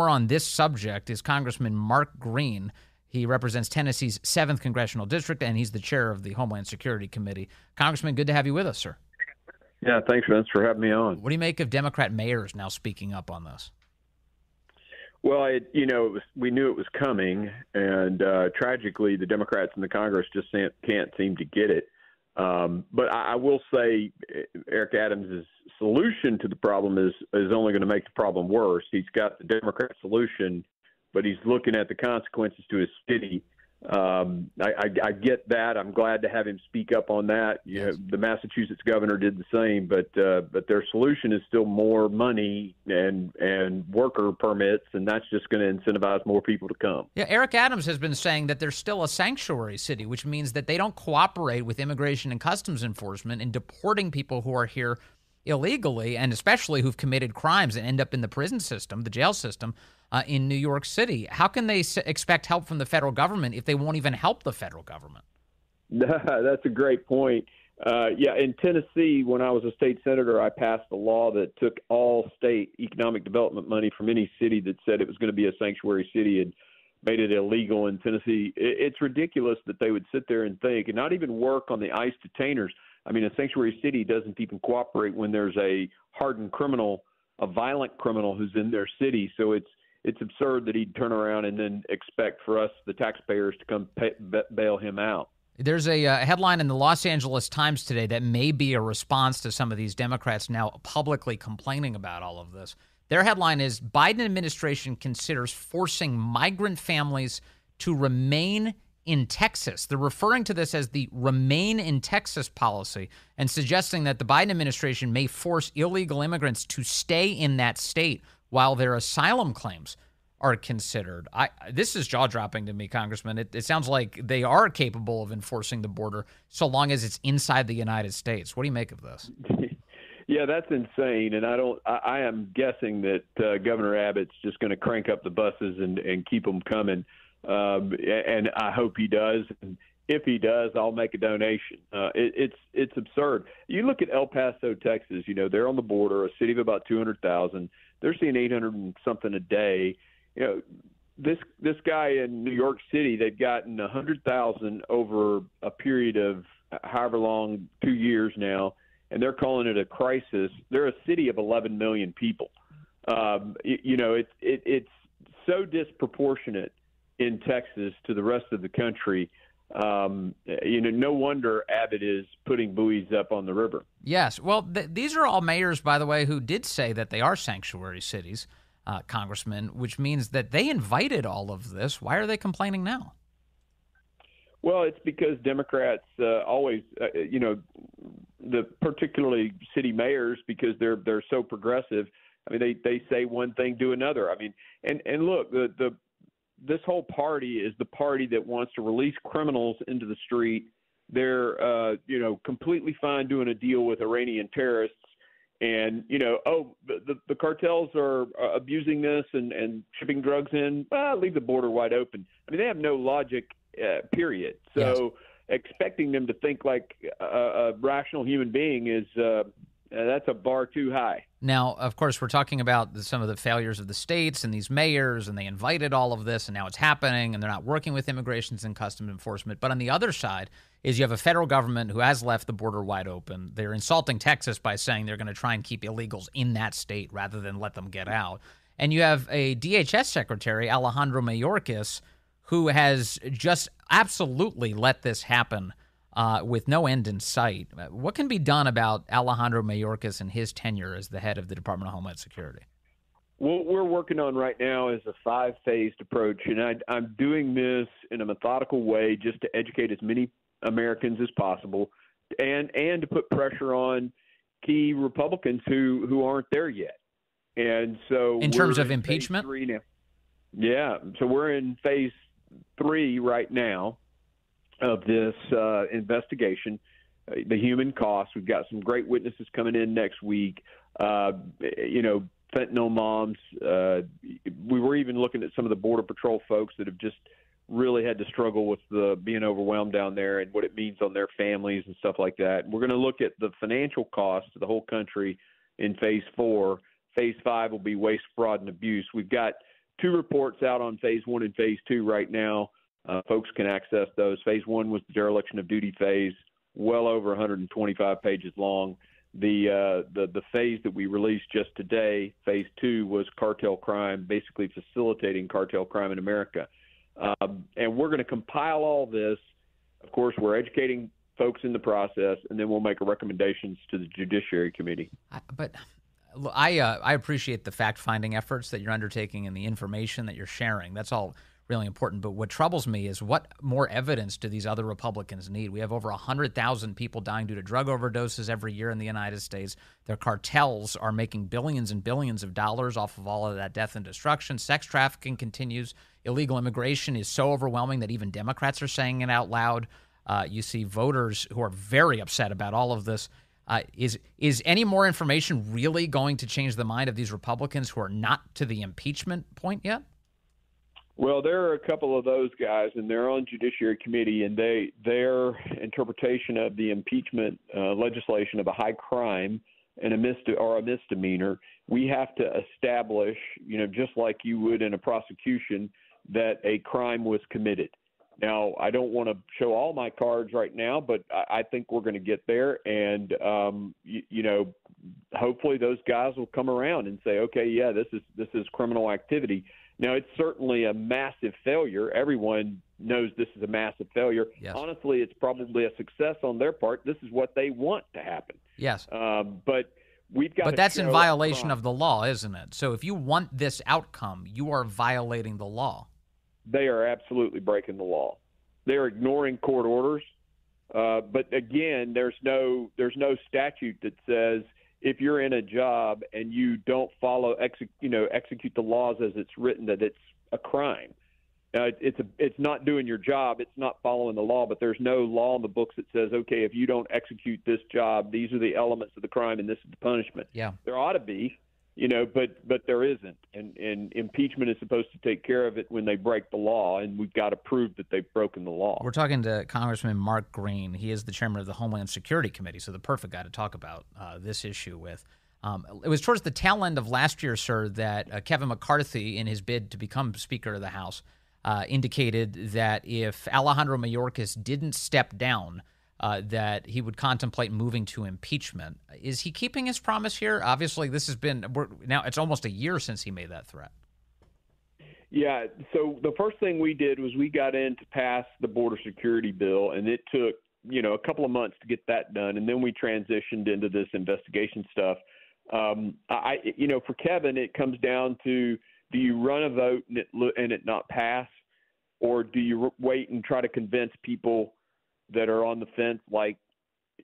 On this subject is Congressman Mark Green. He represents Tennessee's 7th Congressional District, and he's the chair of the Homeland Security Committee. Congressman, good to have you with us, sir. Yeah, thanks, Vince, for having me on. What do you make of Democrat mayors now speaking up on this? Well, we knew it was coming, and tragically, the Democrats in the Congress just can't seem to get it. But I will say Eric Adams' solution to the problem is only going to make the problem worse. He's got the Democrat solution, but he's looking at the consequences to his city. I get that. I'm glad to have him speak up on that. Yes. The Massachusetts governor did the same, but their solution is still more money and worker permits, and that's just going to incentivize more people to come. Yeah, Eric Adams has been saying that they're still a sanctuary city, which means that they don't cooperate with immigration and customs enforcement in deporting people who are here illegally, and especially who've committed crimes and end up in the prison system, the jail system, in New York City. How can they expect help from the federal government if they won't even help the federal government? That's a great point. In Tennessee, when I was a state senator, I passed a law that took all state economic development money from any city that said it was going to be a sanctuary city and made it illegal in Tennessee. It's ridiculous that they would sit there and think and not even work on the ICE detainers. I mean, a sanctuary city doesn't even cooperate when there's a hardened criminal, a violent criminal who's in their city. So it's absurd that he'd turn around and then expect for us, the taxpayers, to come bail him out. There's a headline in the Los Angeles Times today that may be a response to some of these Democrats now publicly complaining about all of this. Their headline is, Biden administration considers forcing migrant families to remain in Texas. They're referring to this as the Remain in Texas policy and suggesting that the Biden administration may force illegal immigrants to stay in that state while their asylum claims are considered. This is jaw-dropping to me, Congressman. It sounds like they are capable of enforcing the border so long as it's inside the United States. What do you make of this? Yeah, that's insane. And I am guessing that Governor Abbott's just going to crank up the buses and keep them coming. And I hope he does. And if he does, I'll make a donation. It's absurd. You look at El Paso, Texas. They're on the border, a city of about 200,000. They're seeing 800 and something a day. This guy in New York City, they've gotten 100,000 over a period of however long, 2 years now, and they're calling it a crisis. They're a city of 11 million people. It's so disproportionate in Texas to the rest of the country. No wonder Abbott is putting buoys up on the river. Yes. Well, these are all mayors, by the way, who did say that they are sanctuary cities, Congressman, which means that they invited all of this. Why are they complaining now? Well, it's because Democrats always, the particularly city mayors, because they're so progressive. I mean, they say one thing, do another. I mean, and look, this whole party is the party that wants to release criminals into the street. They're, completely fine doing a deal with Iranian terrorists. And, the cartels are abusing this and shipping drugs in. Well, leave the border wide open. I mean, they have no logic, period. So expecting them to think like a rational human being is that's a bar too high. Now, of course, we're talking about some of the failures of the states and these mayors, and they invited all of this, and now it's happening, and they're not working with immigrations and customs enforcement. But on the other side is you have a federal government who has left the border wide open. They're insulting Texas by saying they're going to try and keep illegals in that state rather than let them get out. And you have a DHS secretary, Alejandro Mayorkas, who has just absolutely let this happen with no end in sight. What can be done about Alejandro Mayorkas and his tenure as the head of the Department of Homeland Security? What we're working on right now is a 5-phased approach, and I'm doing this in a methodical way just to educate as many Americans as possible and to put pressure on key Republicans who aren't there yet. And so in terms of impeachment? Phase 3 now. Yeah, so we're in phase 3 right now of this investigation, the human costs. We've got some great witnesses coming in next week. Fentanyl moms. We were even looking at some of the Border Patrol folks that have just really had to struggle with being overwhelmed down there and what it means on their families and stuff like that. We're going to look at the financial costs to the whole country in phase 4. Phase 5 will be waste, fraud, and abuse. We've got 2 reports out on phase 1 and phase 2 right now. Folks can access those. Phase 1 was the dereliction of duty phase, well over 125 pages long. The phase that we released just today, phase 2, was cartel crime, basically facilitating cartel crime in America. And we're going to compile all this. Of course, we're educating folks in the process, and then we'll make recommendations to the Judiciary Committee. But I appreciate the fact-finding efforts that you're undertaking and the information that you're sharing. That's all really important. But what troubles me is, what more evidence do these other Republicans need? We have over 100,000 people dying due to drug overdoses every year in the United States. Their cartels are making billions and billions of dollars off of all of that death and destruction. Sex trafficking continues. Illegal immigration is so overwhelming that even Democrats are saying it out loud. You see voters who are very upset about all of this. Is any more information really going to change the mind of these Republicans who are not to the impeachment point yet? Well, there are a couple of those guys, and they're on Judiciary Committee, and their interpretation of the impeachment legislation of a high crime and a misdemeanor, we have to establish, just like you would in a prosecution, that a crime was committed. Now, I don't want to show all my cards right now, but I think we're going to get there, and hopefully those guys will come around and say, okay, yeah, this is criminal activity. Now, it's certainly a massive failure. Everyone knows this is a massive failure. Yes. Honestly, it's probably a success on their part. This is what they want to happen. Yes. But we've got. But that's in violation of the law, isn't it? So if you want this outcome, you are violating the law. They are absolutely breaking the law. They're ignoring court orders. But again, there's no statute that says if you're in a job and you don't execute the laws as it's written, that it's a crime. It's not doing your job. It's not following the law. But there's no law in the books that says, okay, if you don't execute this job, these are the elements of the crime and this is the punishment. Yeah, there ought to be. But there isn't, and impeachment is supposed to take care of it when they break the law, and we've got to prove that they've broken the law. We're talking to Congressman Mark Green. He is the chairman of the Homeland Security Committee, so the perfect guy to talk about this issue with. It was towards the tail end of last year, sir, that Kevin McCarthy, in his bid to become Speaker of the House, indicated that if Alejandro Mayorkas didn't step down, that he would contemplate moving to impeachment. Is he keeping his promise here? Obviously, now it's almost a year since he made that threat. Yeah, so the first thing we did was we got in to pass the border security bill, and it took, a couple of months to get that done, and then we transitioned into this investigation stuff. For Kevin, it comes down to, do you run a vote and it not pass, or do you wait and try to convince people that are on the fence, like,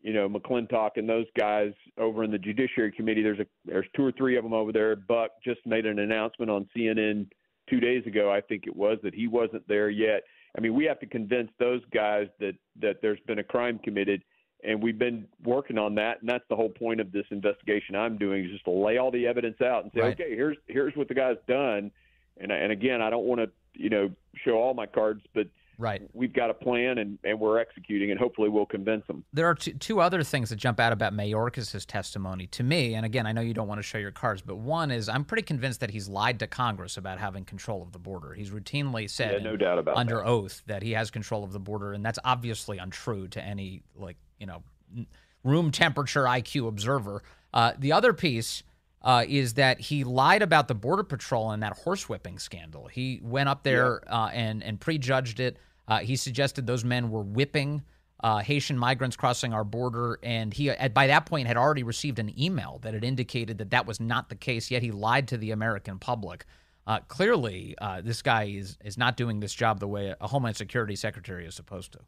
McClintock and those guys over in the Judiciary Committee? There's 2 or 3 of them over there. Buck just made an announcement on CNN 2 days ago, I think it was, that he wasn't there yet. I mean, we have to convince those guys that there's been a crime committed, and we've been working on that, and that's the whole point of this investigation I'm doing, is just to lay all the evidence out and say, right, okay, here's what the guy's done. And again, I don't want to, show all my cards, but right, we've got a plan, and we're executing, and hopefully we'll convince them. There are two other things that jump out about Mayorkas' testimony to me, and again, I know you don't want to show your cards, but one is I'm pretty convinced that he's lied to Congress about having control of the border. He's routinely said, no doubt about under that, oath, that he has control of the border, and that's obviously untrue to any, room temperature IQ observer. The other piece is that he lied about the Border Patrol and that horsewhipping scandal. He went up there and prejudged it. He suggested those men were whipping Haitian migrants crossing our border, and he, by that point, had already received an email that had indicated that was not the case, yet he lied to the American public. Clearly, this guy is not doing this job the way a Homeland Security Secretary is supposed to.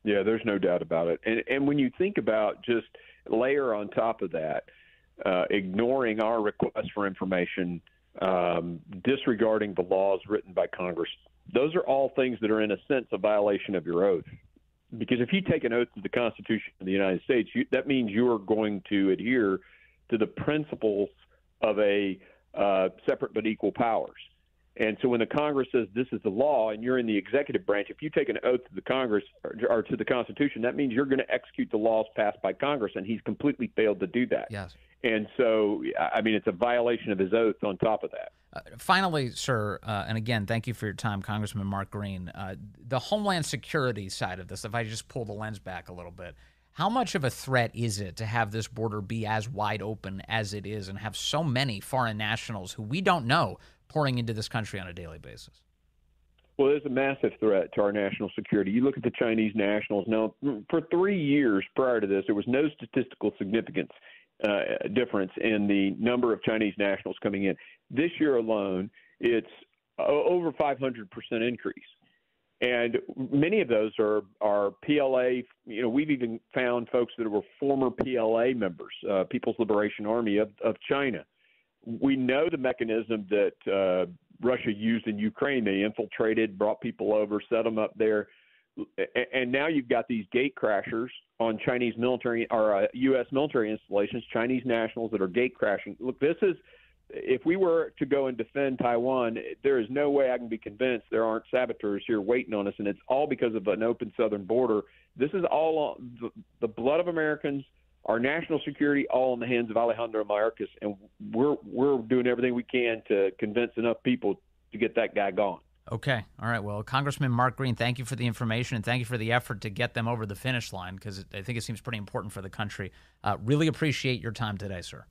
Yeah, there's no doubt about it. And when you think about, just layer on top of that, ignoring our request for information, disregarding the laws written by Congress, those are all things that are, in a sense, a violation of your oath. Because if you take an oath to the Constitution of the United States, that means you are going to adhere to the principles of a separate but equal powers. And so when the Congress says this is the law and you're in the executive branch, if you take an oath to the Congress or to the Constitution, that means you're going to execute the laws passed by Congress, and he's completely failed to do that. Yes. And so, I mean, it's a violation of his oath on top of that. Finally, sir, and again, thank you for your time, Congressman Mark Green. The Homeland Security side of this, if I just pull the lens back a little bit, how much of a threat is it to have this border be as wide open as it is and have so many foreign nationals who we don't know pouring into this country on a daily basis? Well, there's a massive threat to our national security. You look at the Chinese nationals. Now, for 3 years prior to this, there was no statistical significance difference in the number of Chinese nationals coming in. This year alone, it's over 500% increase. And many of those are PLA. You know, we've even found folks that were former PLA members, People's Liberation Army of China. We know the mechanism that Russia used in Ukraine. They infiltrated, brought people over, set them up there. And now you've got these gate crashers on Chinese military or U.S. military installations, Chinese nationals that are gate crashing. Look, this is, if we were to go and defend Taiwan, there is no way I can be convinced there aren't saboteurs here waiting on us, and it's all because of an open southern border. This is all the blood of Americans, our national security, all in the hands of Alejandro Mayorkas, and we're doing everything we can to convince enough people to get that guy gone. Okay. All right. Well, Congressman Mark Green, thank you for the information and thank you for the effort to get them over the finish line, because I think it seems pretty important for the country. Really appreciate your time today, sir.